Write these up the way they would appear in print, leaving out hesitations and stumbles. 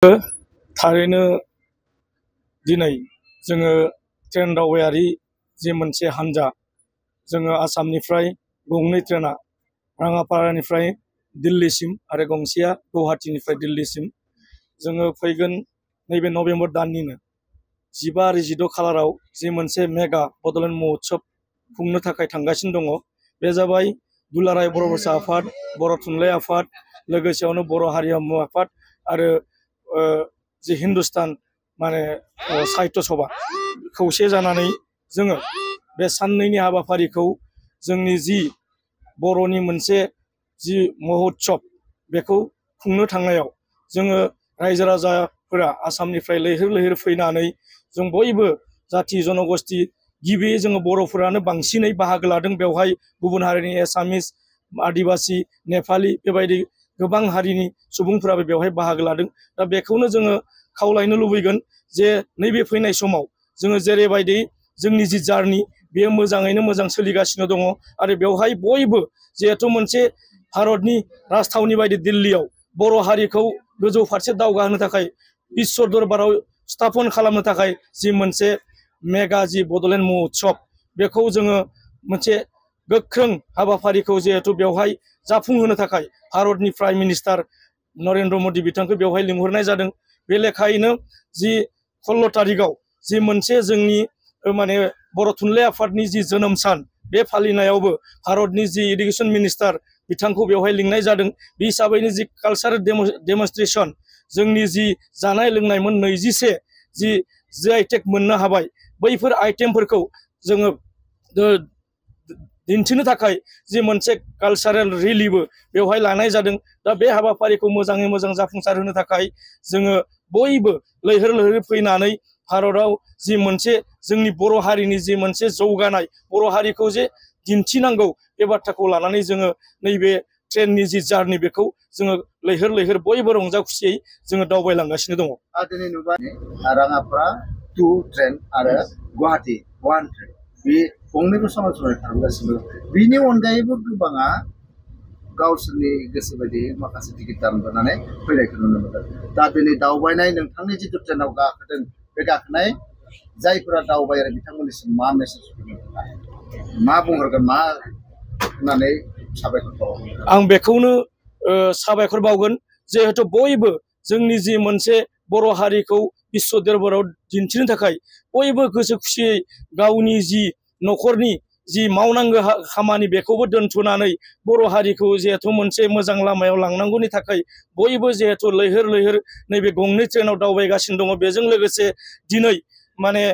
थारैनो दिनै जोङो ट्रेन दावबायारि जि मोनसे हान्जा जोङो आसामनिफ्राय गंनै ट्रेना राङापारानिफ्राय दिल्लीसिम आरो गंसेया गुवाहाटीनिफ्राय दिल्लीसिम जोङो फैगोन नैबे नभेम्बर दाननिनो 15 आरो 16 खालाराव जि मोनसे मेगा बड'लेण्ड महोत्सब खुंनो थाखाय थांगासिनो दङ। बे जाबाय दुलाराय बर' भाषा आफाद, बर' थुनलाइ आफाद, लोगोसेयावनो बर' हारिमु आफाद आरो जि हिन्दुस्तान माने साहित्य सभा खौसे जानानै जोङो बे साननैनि हाबाफारिखौ जोंनि जि बर'नि मोनसे जि महोत्सब बेखौ खुंनो थांनायाव जोङो रायजो राजाफोरा आसामनिफ्राय लैहोर लैहोर फैनानै जों बयबो जाथि जनगोष्ठी गिबियै जोङो बर'फोरानो बांसिनै बाहागो लादों। बेवहाय गुबुन हारिनि एसामिस, आदिबासि, नेपालि बेबायदि गोबां हारिनि सुबुंफोराबो बेवहाय बाहागो लादों। दा बेखौनो जोङो खावलायनो लुबैगोन जे नैबे फैनाय समाव जोङो जेरैबायदि जोंनि जि जार्नि बेयो मोजाङैनो मोजां सोलिगासिनो दङ आरो बेवहाय बयबो जिहेथु मोनसे भारतनि राजथावनि बायदि दिल्लीयाव बर' हारिखौ गोजौ फारसे दावगाहोनो थाखाय बिश्व दरबाराव स्थापन खालामनो थाखाय जि मोनसे मेगा जि बड'लेण्ड महोत्सब बेखौ जोङो मोनसे गोख्रों हाबाफारिखौ जिहेतु बेवहाय जाफुंहोनो थाखाय भारतनि प्राइम मिनिस्टार नरेन्द्र मदि बिथांखौ बेवहाय लिंहरनाय जादों। बे लेखायैनो जि 16 तारिखआव जि मोनसे जोंनि माने बर' थुनलाइ आफादनि जि जोनोम सान बे फालिनायावबो भारतनि जि एडुकेशन मिनिस्टार बिथांखौ बेवहाय लिंनाय जादों। बे हिसाबैनो जि कालचारेल डेमनस्ट्रेशन जोंनि जि जानाय लोंनायमोन 21 जि आइटेक मोननो हाबाय बैफोर आइटेमफोरखौ जोङो दिन्थिनो थाखाय जि मोनसे कालचारेल रेलिबो बेवहाय लानाय जादों। दा बे हाबाफारिखौ मोजाङै मोजां जाफुंसार होनो थाखाय जोङो बयबो लैहोर लैहोर फैनानै भारताव जि मोनसे जोंनि बर' हारिनि जि मोनसे जौगानाय बर' हारिखौ जे दिन्थिनांगौ बे बाथ्राखौ लानानै जोङो नैबे ट्रेननि जि जार्नि बेखौ जोङो लैहोर लैहोर बयबो रंजा खुसियै जोङो दावबायलांगासिनो दङ। दिनै नुबाय राङापारा 2 ट्रेन आरो गुवाहाटी 1 ट्रेन बे गंनैबो सरासनस्रायै खारगासिनो दं। बिनि अनगायैबो गोबाङा गावसोरनि गोसो बायदि माखासे टिकेट दानबोनानै फैनायखौ नुनो मोनदों। दा दिनै दावबायनाय नोंथांनि जिथु ट्रेनाव गाखोदों बे गाखोनाय जायफोरा दावबायारि बिथांमोननिसिम मा मेसेज मा बुंहरगोन मा होननानै साबायखर बावगोन? आं बेखौनो साबायखर बावगोन जिहेतु बयबो जोंनि जि मोनसे बर' हारिखौ बिश्व दरबाराव दिन्थिनो थाखाय बयबो गोसो खुसियै गावनि जि न'खरनि जि मावनांगौ खामानि बेखौबो दोनथ'नानै बर' हारिखौ जिहेतु मोनसे मोजां लामायाव लांनांगौनि थाखाय बयबो जिहेतु लैहोर लैहोर नैबे गंनै ट्रेनाव दावबायगासिनो दङ। बेजों लोगोसे दिनै माने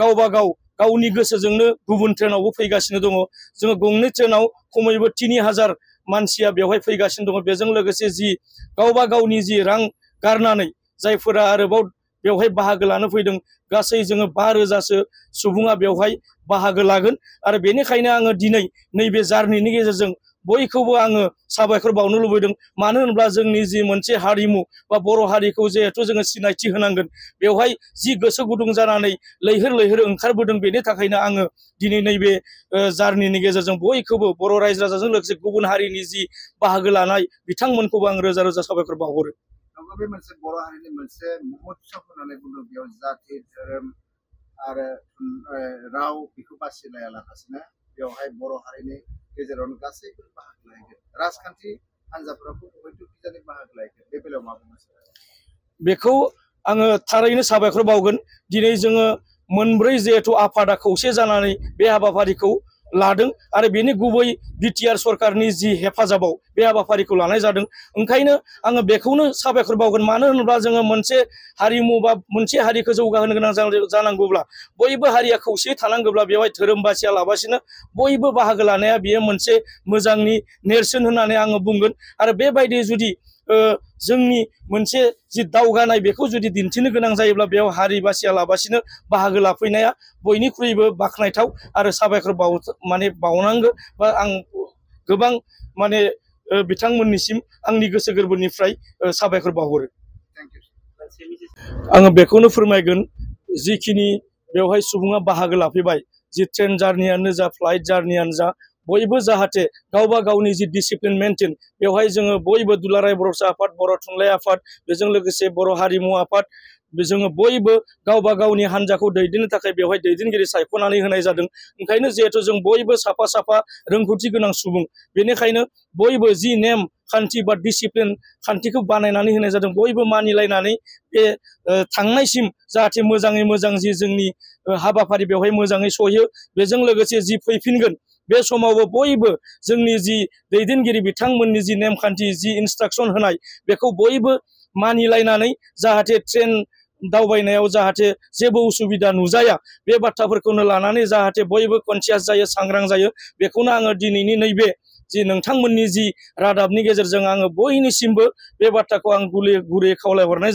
गावबा गाव गावनि गोसोजोंनो गुबुन ट्रेनावबो फैगासिनो दङ। जोङो गंनै ट्रेनाव खमैबो 3000 मानसिया बेवहाय फैगासिनो दङ। बेजों लोगोसे जि गावबा गावनि जि रां गारनानै जायफोरा आरोबाव बेवहाय बाहागो लानो फैदों गासै जोङो 5000सो सुबुङा बेवहाय बाहागो लागोन आरो बेनिखायनो आङो दिनै नैबे जार्निनि गेजेरजों बयखौबो आङो साबायखर बावनो लुबैदों। मानो होनब्ला जोंनि जि मोनसे हारिमु बा बर' हारिखौ जिहेथु जोङो सिनायथि होनांगोन बेवहाय जि गोसो गुदुं जानानै लैहोर लैहोर ओंखारबोदों बेनि थाखायनो आङो दिनै नैबे जार्निनि गेजेरजों बयखौबो बर' रायजो राजाजों लोगोसे गुबुन हारिनि जि बाहागो लानाय बिथांमोनखौबो आं रोजा रोजा साबायखर बावहरो। बे मोनसे बर' हारिनि मोनसे महोत्सब होननानै बुङो बेयाव जाति धोरोम आरो राव बेखौ बासिलायालासिनो बेवहाय बर' हारिनि गेजेरावनो गासैबो बाहागो लायगोन। राजखान्थि हान्जाफोराबो हयथ' बिजानि बाहागो लायगोन। बे बेलायाव मा बुंनो सानो? बेखौ आङो थारैनो साबायखर बावगोन। दिनै जोङो मोनब्रै जिहेथु आफादा खौसे जानानै बे हाबाफारिखौ लादों आरो बेनि गुबै बिटिआर सरकारनि जि हेफाजाबाव बे हाबाफारिखौ लानाय जादों। ओंखायनो आङो बेखौनो साबायखर बावगोन। मानो होनोब्ला जोङो मोनसे हारिमु बा मोनसे हारिखौ जौगाहोनो गोनां जानांगौब्ला बयबो हारिया खौसेयै थानांगौब्ला बेवहाय धोरोम बासियालाबासिनो बयबो बाहागो लानाया बेयो मोनसे मोजांनि नेरसोन होननानै आङो बुंगोन। आरो बेबायदि जुदि जोंनि मोनसे जि दावगानाय बेखौ जुदि दिन्थिनो गोनां जायोब्ला बेयाव हारि बासियालाबासिनो बाहागो लाफैनाया बयनिख्रुइबो बाख्नायथाव आरो साबायखर बावनांगौ बा आं गोबां माने बिथांमोननिसिम आंनि गोसो गोरबोनिफ्राय साबायखर बावहरो। आङो बेखौनो फोरमायगोन जिखिनि बेवहाय सुबुङा बाहागो लाफैबाय जि ट्रेन जार्नियानो जा फ्लाइट जार्नियानो जा बयबो जाहाथे गावबा गावनि जि डिसिप्लिन मेनटेन बेवहाय जोङो बयबो दुलाराय बर'सा आफाद बर' थुनलाइ आफाद बेजों लोगोसे बर' हारिमु आफाद जोङो बयबो गावबा गावनि हान्जाखौ दैदेननो थाखाय बेवहाय दैदेनगिरि सायख'नानै होनाय जादों। ओंखायनो जिहेथु जों बयबो साफा साफा रोंगौथि गोनां सुबुं बेनिखायनो बयबो जि नेम खान्थि बा डिसिप्लिन खान्थिखौ बानायनानै होनाय जादों बयबो मानिलायनानै बे थांनायसिम जाहाथे मोजाङै मोजां जि जोंनि हाबाफारि बेवहाय मोजाङै सहैयो बेजों लोगोसे जि फैफिनगोन बे समावबो बयबो जोंनि जि दैदेनगिरि बिथांमोननि जि नेमखान्थि जि इन्सट्राक्सन होनाय बेखौ बयबो मानिलायनानै जाहाथे ट्रेन दावबायनायाव जाहाथे जेबो उसुबिदा नुजाया बे बाथ्राफोरखौनो लानानै जाहाथे बयबो कनसियास जायो सांग्रां जायो बेखौनो आङो दिनैनि नैबे जि नोंथांमोननि जि रादाबनि गेजेरजों आङो बयनिसिमबो बे बाथ्राखौ आं गुरै खावलायहरनाय